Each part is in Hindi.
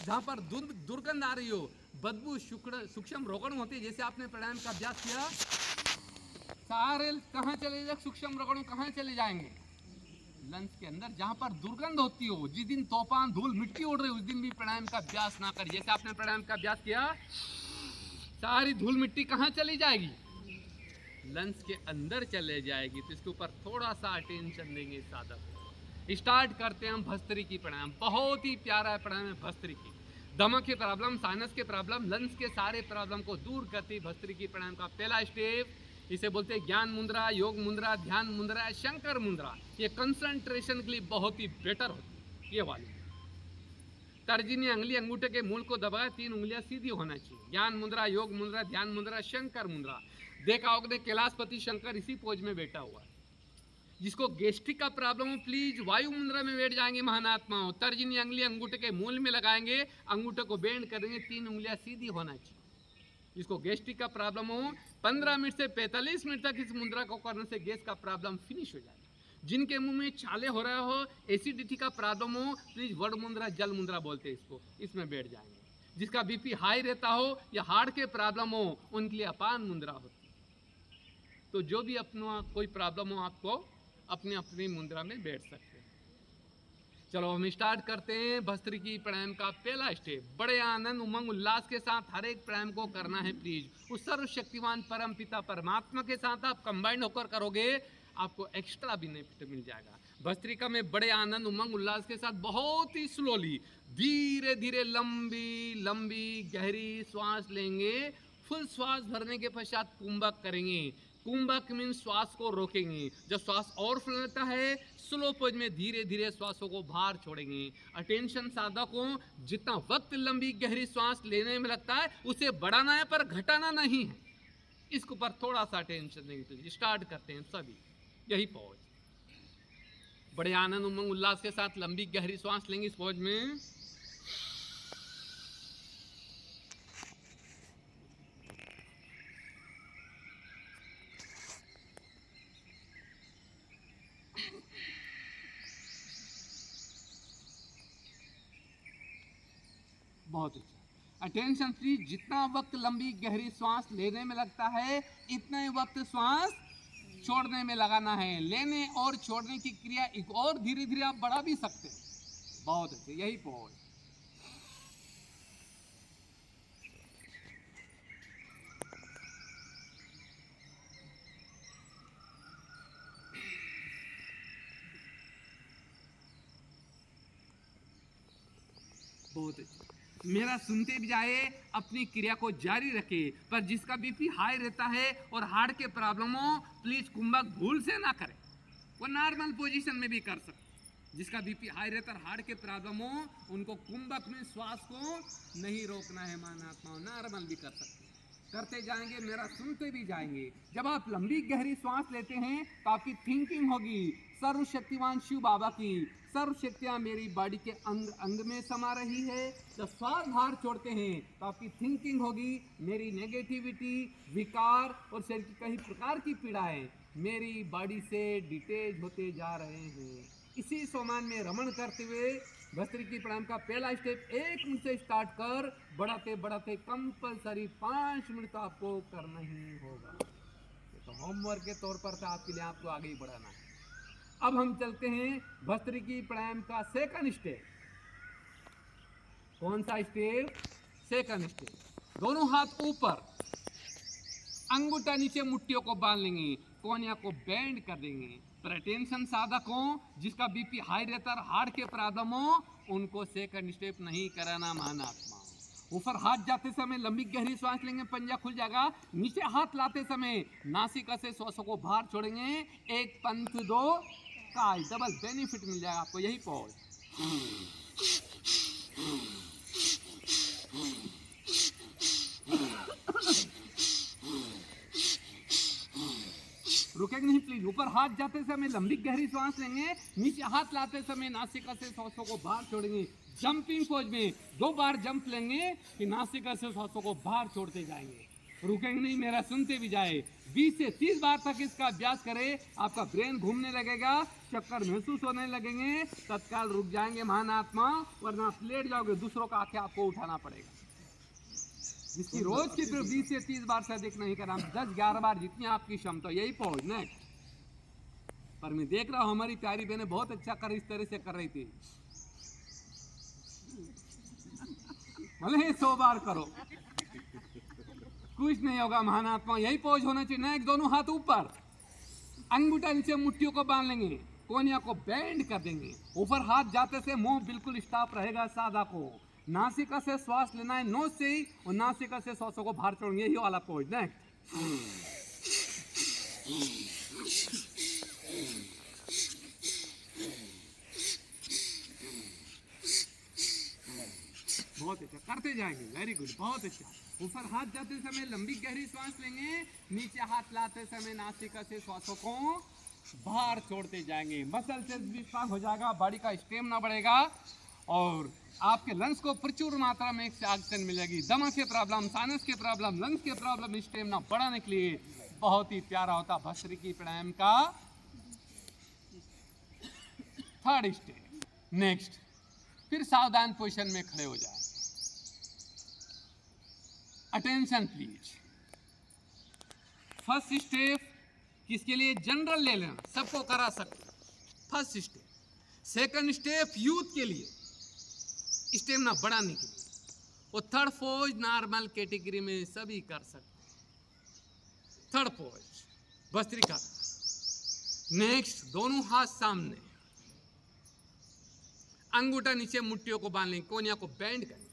जहाँ पर दुर्गंध आ रही हो, बदबू, सूक्ष्म रोगण होती है, जैसे आपने प्राणायाम का अभ्यास किया, सारे कहाँ चले जाए, सूक्ष्म रोगण कहाँ चले जाएंगे, लंग्स के अंदर। जहाँ पर दुर्गंध होती हो, जिस दिन तूफान धूल मिट्टी उड़ रही उस दिन भी प्राणायाम का अभ्यास ना करिए। जैसे आपने प्राणायाम का अभ्यास किया, सारी धूल मिट्टी कहाँ चली जाएगी, लंग्स के अंदर चले जाएगी। तो इसके ऊपर थोड़ा सा अटेंशन देंगे साधक। स्टार्ट करते हैं हम भस्त्रिकी प्राणायाम। बहुत ही प्यारा प्राणायाम है भस्त्रिकी। दमा के प्रॉब्लम, साइनस के प्रॉब्लम, लंग्स के सारे प्रॉब्लम को दूर करती भस्त्रिकी प्राणायाम का पहला स्टेप, इसे बोलते हैं ज्ञान मुद्रा, योग मुद्रा, ध्यान मुद्रा, शंकर मुद्रा। ये कंसंट्रेशन के लिए बहुत ही बेटर होती है। ये वाली तर्जनी अंगुली अंगूठे के मूल को दबाए, 3 उंगलियां सीधी होना चाहिए। ज्ञान मुद्रा, योग मुद्रा, ध्यान मुद्रा, शंकर मुद्रा। देखा होगा कैलाशपति शंकर इसी पोज में बैठा हुआ है। जिसको गैस्ट्रिक का प्रॉब्लम हो, प्लीज वायु मुद्रा में बैठ जाएंगे महानात्माओं। तर्जनी अंगुली अंगूठे के मूल में लगाएंगे, अंगूठे को बेंड करेंगे, 3 उंगलियां सीधी होना चाहिए। जिसको गैस्ट्रिक का प्रॉब्लम हो, 15 मिनट से 45 मिनट तक इस मुद्रा को करने से गैस का प्रॉब्लम फिनिश हो जाएगा। जिनके मुंह में छाले हो रहा हो, एसिडिटी का प्रॉब्लम हो, प्लीज वड मुद्रा, जल मुद्रा बोलते हैं इसको, इसमें बैठ जाएंगे। जिसका बीपी हाई रहता हो या हार्ट के प्रॉब्लम हो, उनके लिए अपान मुद्रा होती है। तो जो भी अपना कोई प्रॉब्लम हो, आपको अपनी अपनी मुद्रा में बैठ सकते हैं। चलो हम स्टार्ट करते हैं भस्त्रिकी प्राणायाम का पहला स्टेप। बड़े आनंद, उमंग, उल्लास के साथ हर एक प्राणायाम को करना है प्लीज। उस सर्वशक्तिमान परम पिता परमात्मा के साथ आप कंबाइंड होकर करोगे, आपको एक्स्ट्रा बेनिफिट मिल जाएगा। भस्त्रिका में बड़े आनंद, उमंग, उल्लास के साथ बहुत ही स्लोली, धीरे धीरे लंबी लंबी गहरी श्वास लेंगे। फुल श्वास भरने के पश्चात कुंभक करेंगे। कुंभक मीन श्वास को रोकेंगे। जब श्वास और फैलता है, स्लो पोज में धीरे धीरे श्वासों को बाहर छोड़ेंगे। अटेंशन साधकों, जितना वक्त लंबी गहरी श्वास लेने में लगता है उसे बढ़ाना है पर घटाना नहीं है। इसके ऊपर थोड़ा सा अटेंशन देंगे। तो स्टार्ट करते हैं सभी, यही पोज। बड़े आनंद, उमंग, उल्लास के साथ लंबी गहरी श्वास लेंगे इस पोज में। बहुत अच्छा। अटेंशन प्लीज, जितना वक्त लंबी गहरी श्वास लेने में लगता है, इतना ही वक्त श्वास छोड़ने में लगाना है। लेने और छोड़ने की क्रिया एक और धीरे धीरे आप बढ़ा भी सकते हैं। बहुत अच्छे, यही पोज। बहुत अच्छे। मेरा सुनते भी जाए, अपनी क्रिया को जारी रखे। पर जिसका बीपी हाई रहता है और हार्ट के प्रॉब्लम हो, प्लीज कुंभक भूल से ना करें। वो नॉर्मल पोजीशन में भी कर सकते। जिसका बीपी हाई रहता है, हार्ट के प्रॉब्लम हो, उनको कुंभक में श्वास को नहीं रोकना है महात्मा, नॉर्मल भी कर सकते। करते जाएंगे, मेरा सुनते भी जाएंगे। जब आप लंबी गहरी श्वास लेते हैं तो आपकी थिंकिंग होगी सर्वशक्तिमान शिव बाबा की, सर्वशक्तियाँ मेरी बॉडी के अंग अंग में समा रही है। जब श्वास बाहर छोड़ते हैं तो आपकी थिंकिंग होगी मेरी नेगेटिविटी, विकार और शरीर की कई प्रकार की पीड़ाएं मेरी बॉडी से डिटेच होते जा रहे हैं। इसी सोमान में रमण करते हुए भस्त्रिकी प्राणायाम का पहला स्टेप 1 मिनट से स्टार्ट कर बढ़ाते बढ़ाते कंपलसरी 5 मिनट तो आपको करना ही होगा। तो होमवर्क के तौर पर आपके लिए आपको आगे ही बढ़ाना है। अब हम चलते हैं भस्त्रिकी प्राणायाम का सेकंड स्टेप। कौन सा स्टेप? Second step. दोनों हाथ ऊपर, अंगूठा नीचे, मुट्ठियों को बांध लेंगे, कोनिया को बेंड कर देंगे। पर अटेंशन साधक हो, जिसका बीपी हाई रहता है, हार्ट के प्रॉब्लम हो, उनको सेकंड स्टेप नहीं कराना महात्मा। ऊपर हाथ जाते समय लंबी गहरी श्वास लेंगे, पंजा खुल जाएगा। नीचे हाथ लाते समय नासिका से श्वासों को बाहर छोड़ेंगे। एक पंथ दो काल, डबल बेनिफिट मिल जाएगा आपको। यही पॉज। रुकेंगे नहीं प्लीज। ऊपर हाथ जाते समय लंबी गहरी श्वास लेंगे, नीचे हाथ लाते समय नासिका से श्वासों को बाहर छोड़ेंगे। जंपिंग पोज में 2 बार जंप लेंगे कि नासिका से श्वासों को बाहर छोड़ते जाएंगे। रुकेंगे नहीं, मेरा सुनते भी जाए। 20 से 30 बार तक इसका अभ्यास करें, आपका ब्रेन घूमने लगेगा चक्कर महसूस होने लगेंगे, तत्काल रुक जाएंगे महान आत्मा, वरना आप लेट जाओगे, दूसरों का आके आपको उठाना पड़ेगा। जिसकी रोज की 20 से 30 बार से अधिक नहीं करा, 10-11 बार जितनी आपकी क्षमता, यही पहुंच नेक्स्ट। पर मैं देख रहा हूं हमारी प्यारी बहनें बहुत अच्छा कर इस तरह से कर रही थी, भले ही 100 बार करो कुछ नहीं होगा महान आत्मा, यही पहुंच होना चाहिए। नेक्स्ट, दोनों हाथ ऊपर, अंगूठा नीचे मुट्ठियों को बांध लेंगे, कोनिया को बेंड कर देंगे, ऊपर हाथ जाते से मुंह बिल्कुल स्टॉप रहेगा सादा को, नासिका से श्वास लेना है नोज से ही, और नासिका से श्वासों को बाहर छोड़ेंगे, यही वाला पोज। नेक्स्ट, बहुत अच्छा करते जाएंगे, वेरी गुड, बहुत अच्छा। ऊपर हाथ जाते समय लंबी गहरी श्वास लेंगे, नीचे हाथ लाते समय नासिका से श्वासों को बाहर छोड़ते जाएंगे, मसल से भी स्ट्रांग हो जाएगा, बॉडी का स्टेमिना बढ़ेगा और आपके लंग्स को प्रचुर मात्रा में ऑक्सीजन मिलेगी। दमा के प्रॉब्लम, साइनस के प्रॉब्लम, लंग्स के प्रॉब्लम, स्टेमिना बढ़ाने के लिए बहुत ही प्यारा होता भस्त्रिकी प्राणायाम का थर्ड स्टेप। नेक्स्ट, फिर सावधान पोजीशन में खड़े हो जाए। Attention please. फर्स्ट स्टेप किसके लिए? जनरल ले लेना, सबको करा सकते, first step. Second step youth के लिए, स्टेमिना बढ़ाने के लिए, और थर्ड पोज नॉर्मल कैटेगरी में सभी कर सकते। Third pose bhastrika. नेक्स्ट, दोनों हाथ सामने, अंगूठा नीचे मुट्ठियों को बांध लेंगे, कोनिया को बेंड करें,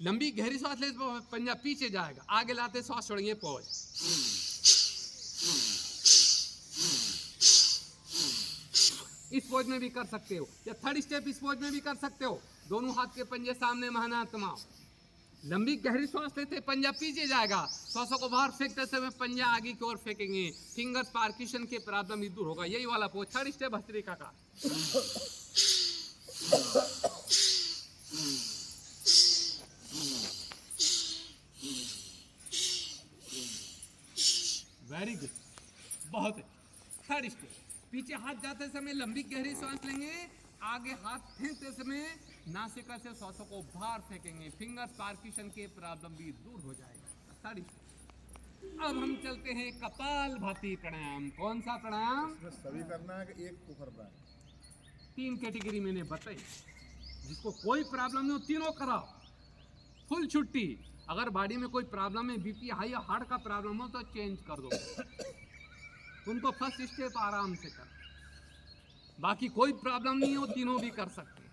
लंबी गहरी सांस ले, पंजा पीछे जाएगा, आगे लाते सांस छोड़ेंगे, पॉज। इस पोज में भी कर सकते हो, या थर्ड स्टेप इस पोज में भी कर सकते हो। दोनों हाथ के पंजे सामने, महानात्मा, लंबी गहरी सांस लेते, पंजा पीछे जाएगा, सांसों को बाहर फेंकते समय पंजा आगे की ओर फेंकेंगे, फिंगर पार्किशन के प्रॉब्लम भी दूर होगा, यही वाला पोज थर्ड स्टेप भस्त्रिका का। वेरी गुड, बहुत अच्छा। थर्ड स्टेप, पीछे हाथ जाते समय लंबी गहरी सांस लेंगे, आगे हाथ फेंकते समय नासिका से सांसों को बाहर फेंकेंगे, फिंगर्स पार्किशन के प्रॉब्लम भी दूर हो जाएगा। Third step. अब हम चलते हैं कपाल भाती प्राणायाम। कौन सा प्राणायाम? सभी करना है कि एक को करना है? 3 कैटेगरी मैंने बताई, जिसको कोई प्रॉब्लम नहीं हो तीनों कराओ, फुल छुट्टी। अगर बॉडी में कोई प्रॉब्लम है, बीपी हाई या हार्ट का प्रॉब्लम हो तो चेंज कर दो, उनको फर्स्ट स्टेप आराम से कर, बाकी कोई प्रॉब्लम नहीं हो तीनों भी कर सकते हैं।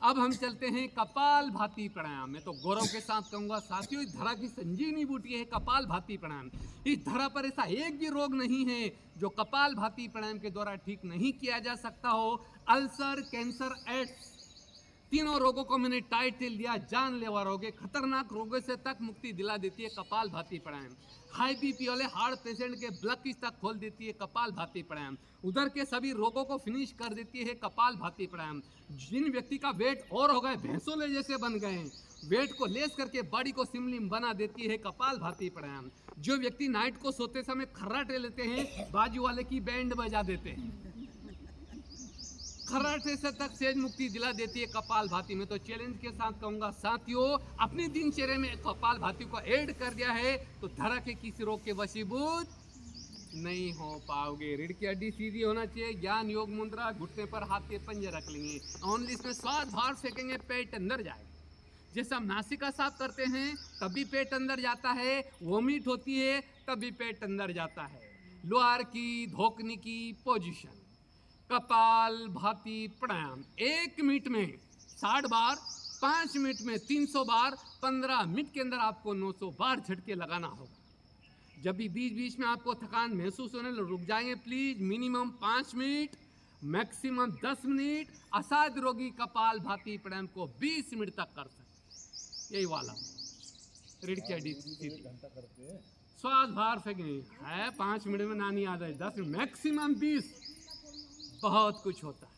अब हम चलते हैं कपाल भाती प्राणायाम में। तो गौरव के साथ कहूंगा साथियों, इस धरा की संजीवनी बूटी है कपाल भाती प्राणायाम। इस धरा पर ऐसा एक भी रोग नहीं है जो कपाल भाती प्राणायाम के द्वारा ठीक नहीं किया जा सकता हो। अल्सर, कैंसर, एड्स, तीनों रोगों को मैंने टाइटल दिया जानलेवा रोग है, खतरनाक रोगों से तक मुक्ति दिला देती है कपाल भाती प्राणायाम। हाई बीपी वाले हार्ट पेशेंट के ब्लड की तक खोल देती है कपाल भाती प्राणायाम। उधर के सभी रोगों को फिनिश कर देती है कपाल भाती प्राणायाम। जिन व्यक्ति का वेट और हो गए, भैंसों जैसे बन गए हैं, वेट को लेस करके बॉडी को स्लिम बना देती है कपाल भाती प्राणायाम। जो व्यक्ति नाइट को सोते समय खर्राटे लेते हैं, बाजू वाले की बैंड बजा देते हैं, खर्राटे से तक सेज मुक्ति दिला देती है कपाल भाती में। तो चैलेंज के साथ कहूंगा साथियों, अपनी दिनचर्या में कपाल भाती को ऐड कर दिया है तो धरा के किसी रोग के वशीभूत नहीं हो पाओगे। रीढ़ की हड्डी सीधी होना चाहिए, ज्ञान योग मुद्रा, घुटने पर हाथ के पंजे रख लेंगे, ओनली इसमें श्वास बाहर फेंकेंगे, पेट अंदर जाएगा। जैसे हम नासिका साफ करते हैं तभी पेट अंदर जाता है, वोमिट होती है तभी पेट अंदर जाता है। लोअर की धोकनी की पोजीशन, कपाल भाती प्राणायाम 1 मिनट में 60 बार, 5 मिनट में 300 बार, 15 मिनट के अंदर आपको 900 बार झटके लगाना होगा। जब भी बीच बीच में आपको थकान महसूस होने लगे, रुक जाएंगे please. Minimum 5 minute, maximum 10 minute. असाध्य रोगी कपाल भाती प्राणायाम को 20 मिनट तक कर सकते, यही वाला रीढ़ की हड्डी घंटा करते हैं। श्वास बाहर फेंकेंगे है 5 मिनट में, नानी याद है 10 मिनट, मैक्सिमम 20, बहुत कुछ होता है।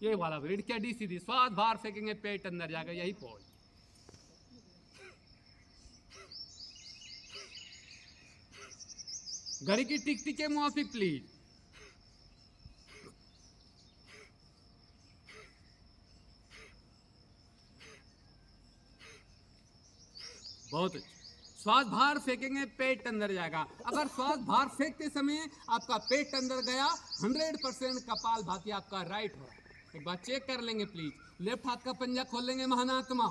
ये वाला रीढ़ की हड्डी सीधी, श्वास बाहर फेंकेंगे, पेट अंदर जाएगा, यही पोज। घड़ी की टिक टिक के मुआफिक प्लीज। बहुत अच्छा। श्वास बाहर फेंकेंगे, पेट अंदर जाएगा। अगर श्वास बाहर फेंकते समय आपका पेट अंदर गया, 100% कपाल भाती आपका राइट हो रहा है। एक बार चेक कर लेंगे प्लीज। लेफ्ट हाथ का पंजा खोल लेंगे महानात्मा,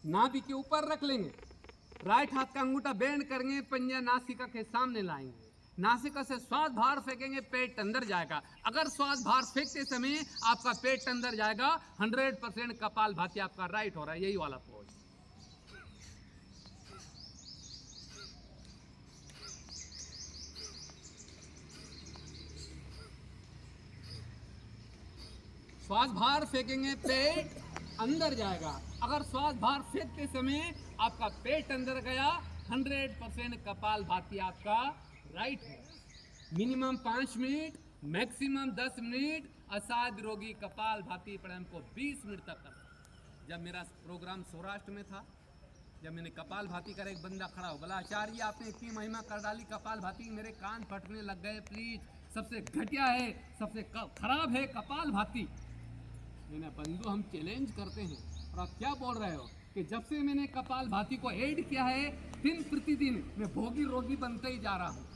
नाभि के ऊपर रख लेंगे, राइट हाथ का अंगूठा बेंड करेंगे, पंजा नासिका के सामने लाएंगे, नासिका से श्वास बाहर फेंकेंगे, पेट अंदर जाएगा। अगर श्वास बाहर फेंकते समय आपका पेट अंदर जाएगा, 100% कपाल भाती आपका राइट हो रहा है। यही वाला पोज। श्वास बाहर फेंकेंगे, पेट अंदर जाएगा। अगर श्वास बाहर फेंकते समय आपका पेट अंदर गया, 100% कपाल भाती आपका राइट है। Minimum 5 minute, maximum 10 minute. असाध रोगी कपाल भाती प्राणायाम को 20 मिनट तक करता। जब मेरा प्रोग्राम सौराष्ट्र में था, जब मैंने कपाल भाती कर, एक बंदा खड़ा हो बोला, आचार्य आपने इतनी महिमा कर डाली कपाल भाती, मेरे कान फटने लग गए, प्लीज। सबसे घटिया है, सबसे खराब है कपाल भाती। मैंने बंधु हम चैलेंज करते हैं, और आप क्या बोल रहे हो कि जब से मैंने कपाल भाती को ऐड किया है, दिन प्रतिदिन मैं भोगी रोगी बनते ही जा रहा हूँ।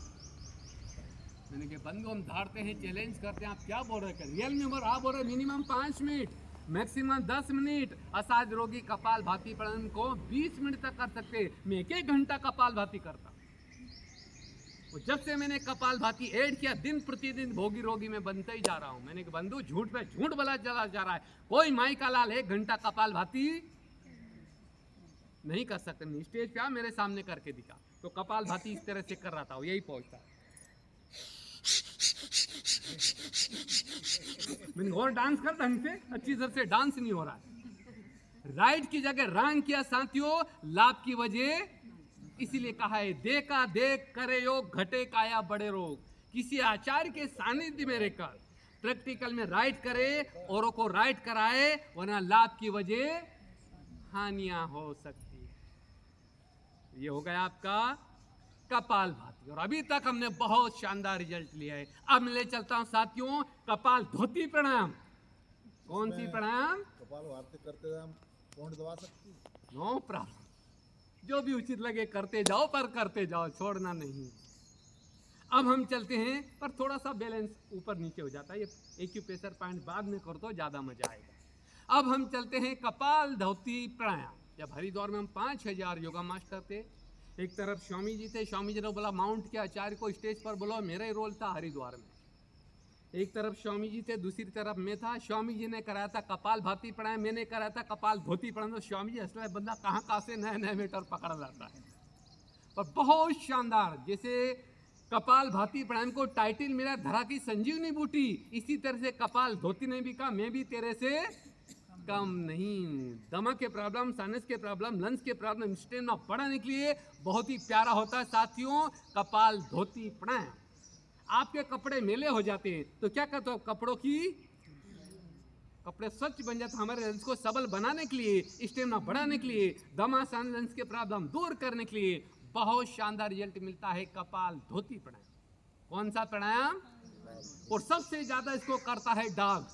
मैंने कहा बंधु हम धारते हैं, चैलेंज करते हैं, आप क्या बोल रहे हैं? रियल में आप बोल रहे हैं मिनिमम 5 मिनट, मैक्सिमम 10 मिनट। असाध रोगी कपाल भाती प्राणायाम को 20 मिनट तक कर सकते हैं। मैं 1 घंटा कपाल भाती करता। और जब से मैंने कपाल भाती ऐड किया, दिन प्रतिदिन भोगी रोगी में बनते ही जा रहा हूं। मैंने कहा बंधु झूठ पे झूठ बोला चला जा रहा है। कोई माई का लाल 1 घंटा कपाल भाती नहीं कर सकते। स्टेज पे मेरे सामने करके दिखा, तो कपाल भाती इस तरह से कर रहा था, यही पहुंचता। मैंने और डांस कर ढंग से, अच्छी तरह से डांस नहीं हो रहा है। राइट की जगह रॉन्ग किया साथियों, लाभ की वजह। इसीलिए कहा है, देखा देख करे योग, घटे काया बड़े रोग। किसी आचार्य के सानिध्य में रहकर प्रैक्टिकल में राइट करे, औरों को राइट कराए, वरना लाभ की वजह हानियां हो सकती है। ये हो गया आपका कपाल भाती, और अभी तक हमने बहुत शानदार रिजल्ट लिया है। अब मैं ले चलता हूं साथियों कपाल धोती प्राणायाम। कौन सी प्राणायाम? कपाल भाती करते हुए हम पौंड दबा सकते हैं? नो प्रॉब्लम, जो भी उचित लगे करते जाओ, पर करते जाओ, छोड़ना नहीं। अब हम चलते हैं, पर थोड़ा सा बैलेंस ऊपर नीचे हो जाता है, ये एक्यूप्रेशर पॉइंट बाद में कर दो, ज्यादा मजा आएगा। अब हम चलते हैं कपाल धोती प्राणायाम। जब हरिद्वार में हम 5000 योगा मास्टर थे, एक तरफ स्वामी जी थे, स्वामी जी ने बोला माउंट के आचार्य को स्टेज पर बोलो, मेरा ही रोल था हरिद्वार में। एक तरफ स्वामी जी थे, दूसरी तरफ मैं था। स्वामी जी ने कराया था कपाल भाती प्राणायाम, मैंने कराया था कपाल धोती प्राणायाम। तो स्वामी जी असला बंदा कहाँ से नए नए मेटर पकड़ लाता है, पर बहुत शानदार। जैसे कपाल भाती प्राणायाम को टाइटल मिला धरा की संजीवनी बूटी, इसी तरह से कपाल धोती ने भी कहा मैं भी तेरे से कम नहीं। दमा के प्रॉब्लम, साइनस के प्रॉब्लम, लंग्स के प्रॉब्लम, स्टेमिना बढ़ाने के लिए बहुत ही प्यारा होता है साथियों कपाल धोती प्राणायाम। आपके कपड़े मेले हो जाते हैं तो क्या करते हो? कपड़ों की कपड़े स्वच्छ बन जाते। हमारे लंग्स को सबल बनाने के लिए, स्टेमिना बढ़ाने के लिए, दमा सान लंग्स के प्रॉब्लम दूर करने के लिए बहुत शानदार रिजल्ट मिलता है कपाल धोती प्राणायाम। कौन सा प्राणायाम? और सबसे ज्यादा इसको करता है डाग।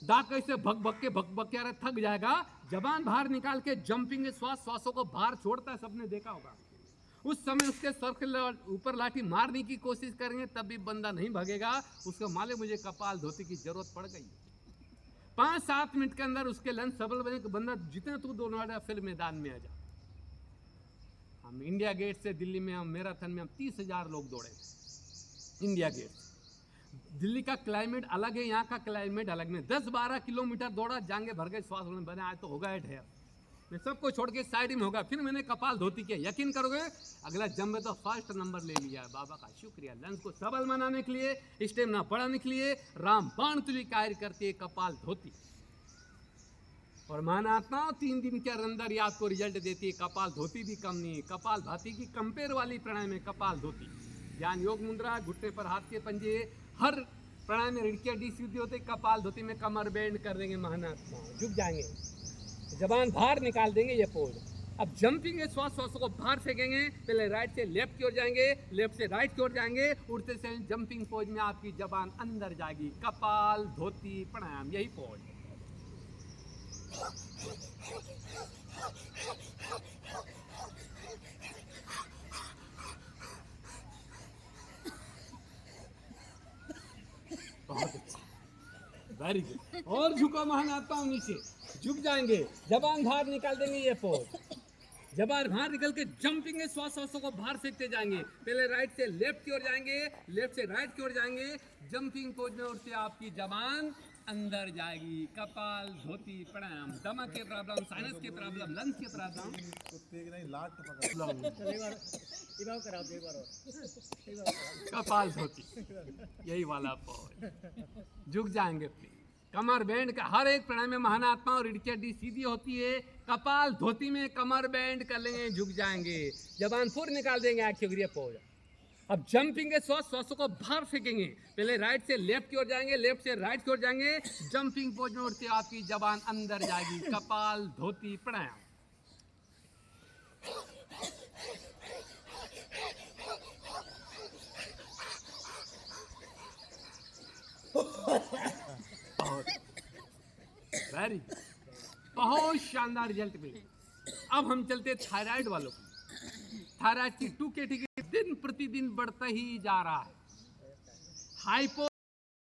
डाग कैसे भग भग के अरे थक जाएगा, जबान बाहर निकाल के जंपिंग श्वासों को बाहर छोड़ता है, सबने देखा होगा। उस समय उसके सर के ऊपर लाठी मारने की कोशिश करेंगे तब भी बंदा नहीं भगेगा। उसको मालूम मुझे कपाल धोती की जरूरत पड़ गई। 5-7 मिनट के अंदर उसके लंग्स सबल बने, बंदा जितना तू दौड़ा फिर मैदान में आ जा। हम इंडिया गेट से दिल्ली में, हम मैराथन में हम 30,000 लोग दौड़े इंडिया गेट से। दिल्ली का क्लाइमेट अलग है, यहाँ का क्लाइमेट अलग है। 10-12 किलोमीटर दौड़ा, जांगे भर गए, श्वास बने, आज तो होगा ढेर। मैं सबको छोड़ के साइड में होगा। फिर मैंने कपाल धोती किया, यकीन करोगे अगला जंप में तो फर्स्ट नंबर ले लिया। बाबा का शुक्रिया। लंग्स को सबल बनाने के लिए, स्टेमिना बढ़ाने के लिए रामबाण तुल्य कार्य करती है कपाल धोती। और महानात्मा 3 दिन के अंदर ही आपको रिजल्ट देती है। कपाल धोती भी कम नहीं है। कपाल भाती की कंपेयर वाली प्राणायाम है कपाल धोती। ध्यान योग मुद्रा, घुटने पर हाथ के पंजे, हर प्राणायाम में रीढ़ की सीधी होती है। कपाल धोती में कमर बेंड कर देंगे, महानात्मा झुक जाएंगे, जबान बाहर निकाल देंगे, ये पोज। अब जंपिंग है, श्वासों को बाहर फेंकेंगे। पहले राइट से लेफ्ट की ओर जाएंगे, लेफ्ट से राइट की ओर जाएंगे, उड़ते से जंपिंग पोज में आपकी जबान अंदर जाएगी। कपाल धोती प्राणायाम, यही पोज। Very good. और झुको महानात्माओं नीचे, झुक जाएंगे, जबान बाहर निकाल देंगे, ये पोज, जबान बाहर निकल के जंपिंग है, श्वासों को बाहर फेंकते जाएंगे। पहले राइट से लेफ्ट की ओर जाएंगे, लेफ्ट से राइट की ओर जाएंगे, जंपिंग पोज में उठते आपकी जबान अंदर जाएगी। कपाल धोती प्राणायाम। दमा के प्रॉब्लम, साइनस के प्रॉब्लम, लंग्स के प्रॉब्लम, कुत्ते की नहीं लाट पकड़। कपाल धोती, यही वाला पोज, झुक जाएंगे। कमर बैंड का हर एक प्राणायाम में महानात्मा और रीढ़ की हड्डी सीधी होती है। कपाल धोती में कमर बैंड कर लेंगे, झुक जाएंगे, जबान फुर निकाल देंगे, आंखें गिरिए पोज। अब जंपिंग के श्वासों को बाहर फेंकेंगे। पहले राइट से लेफ्ट की ओर जाएंगे, लेफ्ट से राइट की ओर जाएंगे, जंपिंग पोज में उठते आपकी जबान अंदर जाएगी। कपाल धोती प्राणायाम। वेरी बहुत शानदार रिजल्ट मिले। अब हम चलते थायराइड वालों को। थायराइड की 2 कैटेगरी दिन प्रतिदिन बढ़ता ही जा रहा है। हाइपो